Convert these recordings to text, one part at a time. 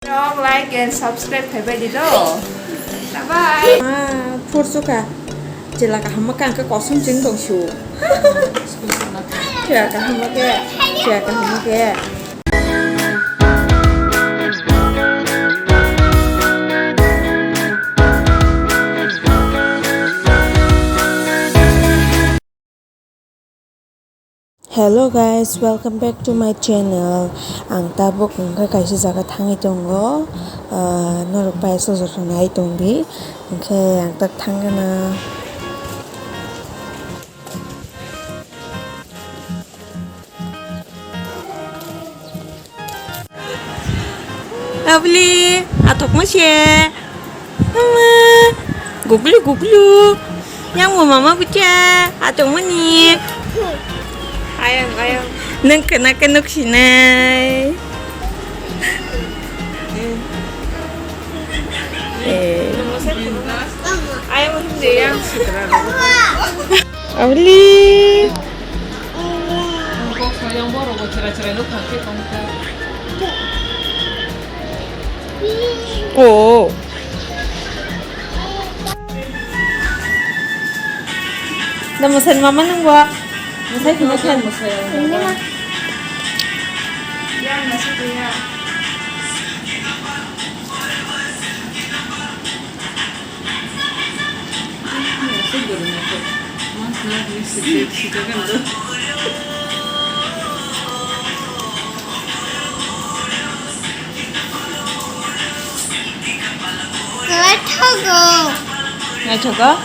Don't like and subscribe phải vậy đi đâu. Bye bye. Phút suka chỉ là cả hâm càng cái có sung trứng đồng chủ chỉ là cả hâm cái chỉ là cả hâm cái Hello guys, welcome back to my channel. Ang tabok ng kakaisi sa katang itong go. Norupay sa na itong di. Okay, ang tatang na. Lovely, atok mo siya. Mama, guglu. Yang mo mama bucha, atok mo ni. Ayang. Nang kanak sinay. Ayaw mo hindi yan. Auli. Yang baru buat cerai-cerai lu pakai tongkat. Oh. Namasan mama nang gua. Masay kinakan. Ini mah. Yan, nasa kuya. Siguro na po. Mas na, si ganda. Ngay 저거?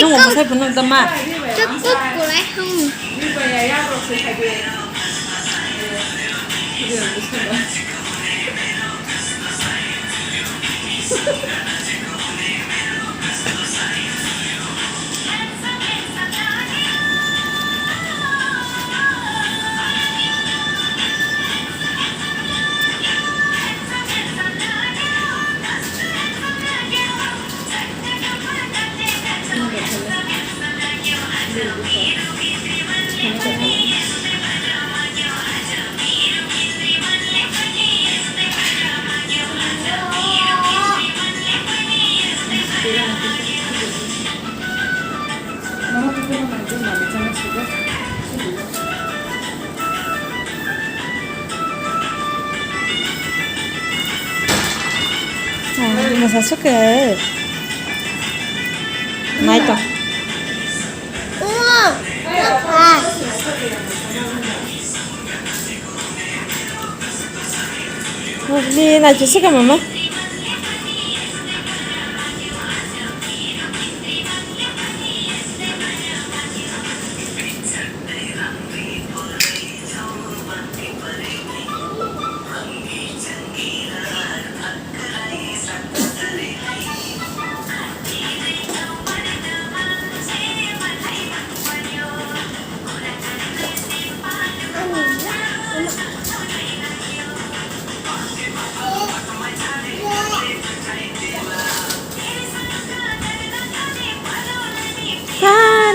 Nung masay puno dama. Chắc cút của lại không? Đi về nhà ra rồi thì phải về. Masasukay. Nay to. Uống. À. Lovely, najusuk ka mama?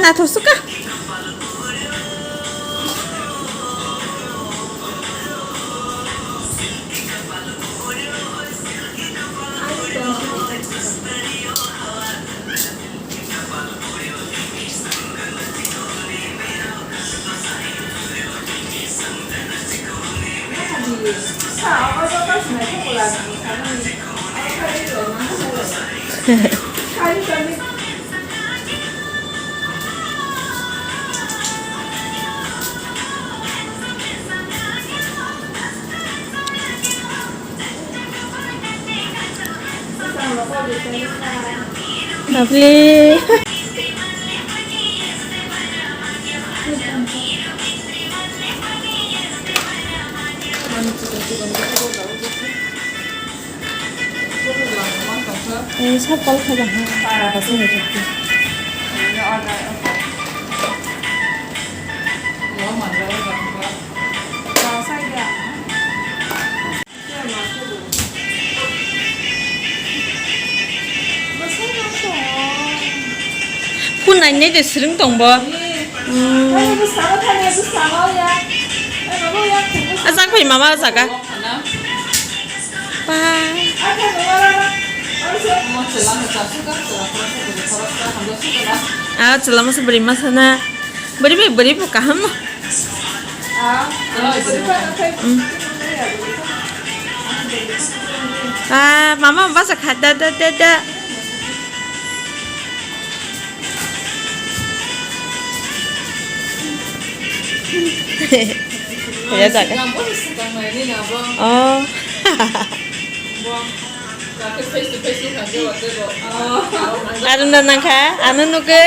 나더 쓸까? Lovely. 샷발 가자. 가서 해줄게. Yang mana lah? Vào say kìa. Kun này nấy để sướng tổng bò. Ay, basta mo tayo, basta mo ya. Ay, bago ya. Asan ko yung mama sa ka? Ano? 엄마 젤라면 자 수가 저렇게 한번 수가 아 젤라마스 beri masana beri kaham no ah mama masak ada ya tak kan 뭐 있을까 말이나 뭐 oh 그 페이스 to 페이스 관계 어때고 anu nanang ka anu nuke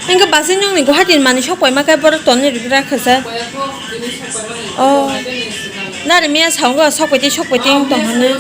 Enggak basin yang nih gua hadirin mana shop ma kai baru ton ni rira khasa oh na de mia chang go shop ti shop ti tong han ne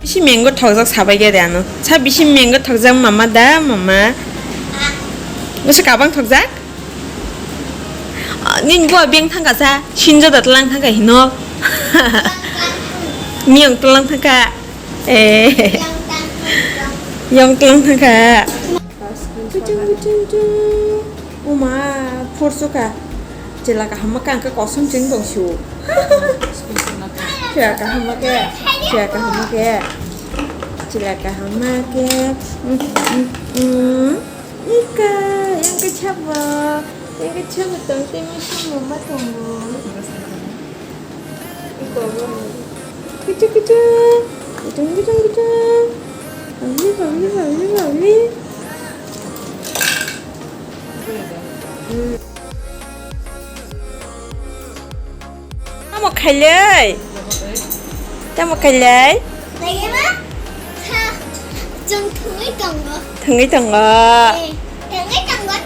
비시면 거 턱적 사바게 되는 차 비시면 거 턱적 마마다 마마 무슨 가방 턱적 닌 뭐 병 탕가사 신저다 랑 탕가 히노 미영 랑 탕가 에 영랑 탕가 쭈쭈쭈쭈 오마 포르소카 제라가 한마간 그 거슴 증동 쇼 제가 한마게 제가 한마게 제가 한마게 이까 yang kecaba 똥땡이 좀 엄마 동무 이거 뭐 그쵸 올리 một khai lơi cho một khai lơi Này em á ha Trong thằng ấy cần ngọt thằng ấy Thằng ấy cần ngọt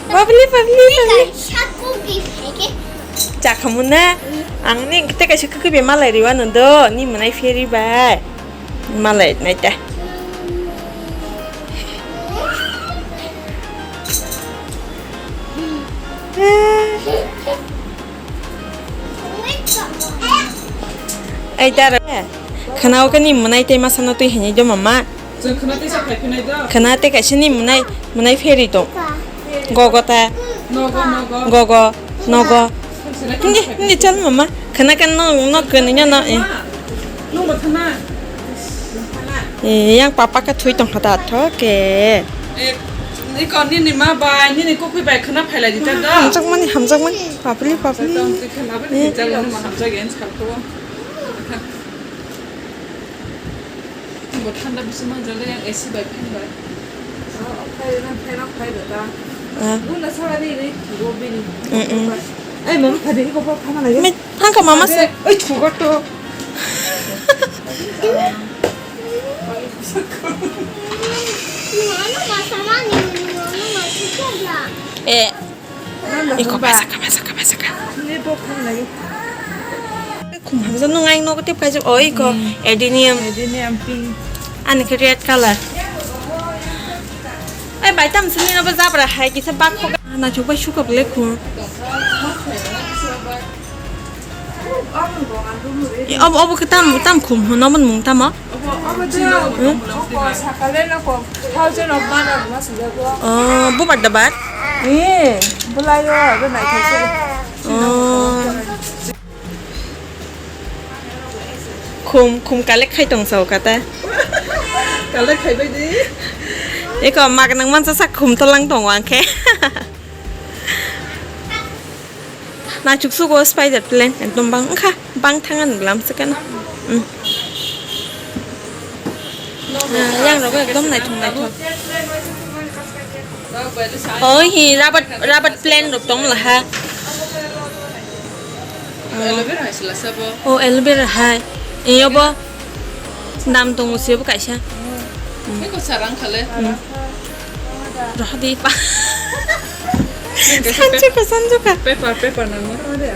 Babli Cái 샤고 기회게 자 가문나 앙니 그때까지 그게 말라리 왔는데 니 뭐나 페리 봐 말라 나이다 ai 따라 khana ka ni munai te masana tu hene jo mama 저 그나테서 발표내다 khana te ka shini munai feri to gogo ta 너가 nogo ni chal mama khana kan no kene nya na 너무 타나 yang papa ka thui tong hata tho ke 이 건니 니마 바 니니 코쿠이 바 크나 팔라 디타다 hamjak mani papli 또 크나 바 디타라 마 함자게 엔스 칼토 뭐 탄다 무슨 만 저래 양 에시 바 핀바 페랑 파이다 누나 사라리 기고비니 아이 뭐 파데 이거 봐 하나 나게 me hanka mama se 아이 죽었어 Ano masama ni ano masukya i거 basaka 네보 하나 나게 kumhamza no ngai no ko tip kaji oi ko edinium 에디니 암핑 an ke red color ai bai tam sini no ba za pra hai ki sa bak ko na chu ba shu ka ble khu ob ka tam khum no man mung tam 사칼레나고 타우전 엄마나 마스려고 bu bat da bat 예 몰라요 그 나이 khum ka lek khai tong so ka ta 갈래 가이베디 iko ma ka nang man sa sak khum to lang tong wang khe na chuk su go spider plan en tom bang kha bang thangan lam sakan yang rồi cái tôm này thùng hi rabat plan rok tong la ha aloe vera hai yo bo nam tong se bu kai sha 이거 사랑 칼레. ro di pa sanjuka 페퍼 나는 거래.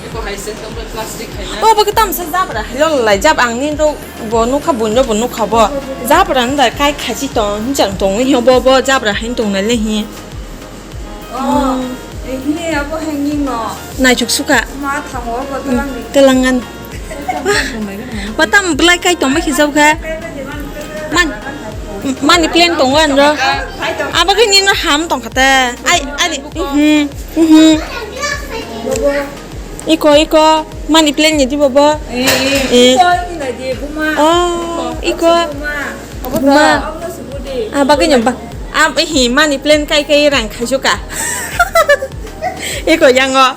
이거 하이센 또 플라스틱 하이나. ba cái tam sa zap ra lo lại zap ang nin ro bo nu kha bun ro kha bo zap ra da kai kha chi tong chang tong hi bo zap ra hin tong na le hi ini apa hanging no nai chuk suka ma thang wa ba talang ni telangan ba tam blai kai tong ma khi zau kha man ni plan tong an ro a ba cái ni nó ham tong khata ai iko man ni plan ni di bobo ko ni na di buma iko apa ta apa sebudi ba cái nyam ba hi man ni plan kai rang khai suka iko yang ngo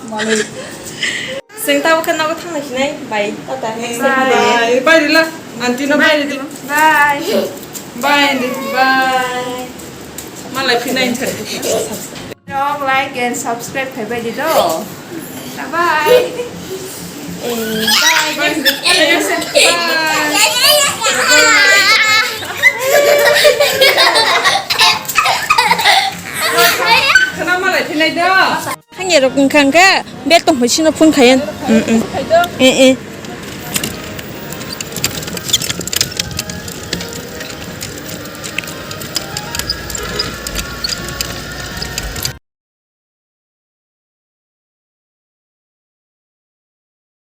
sing tao kan nó có thằng này này bay tao tại 바이. 바이라. 안티나 바이. bye 바이. 바이. 말라이 피나인 차. don't like and subscribe phải bây giờ đó bye 하나 말라이 피나이다. 한 개로 큰 칸가 내 똥을 신어 푼 가연 응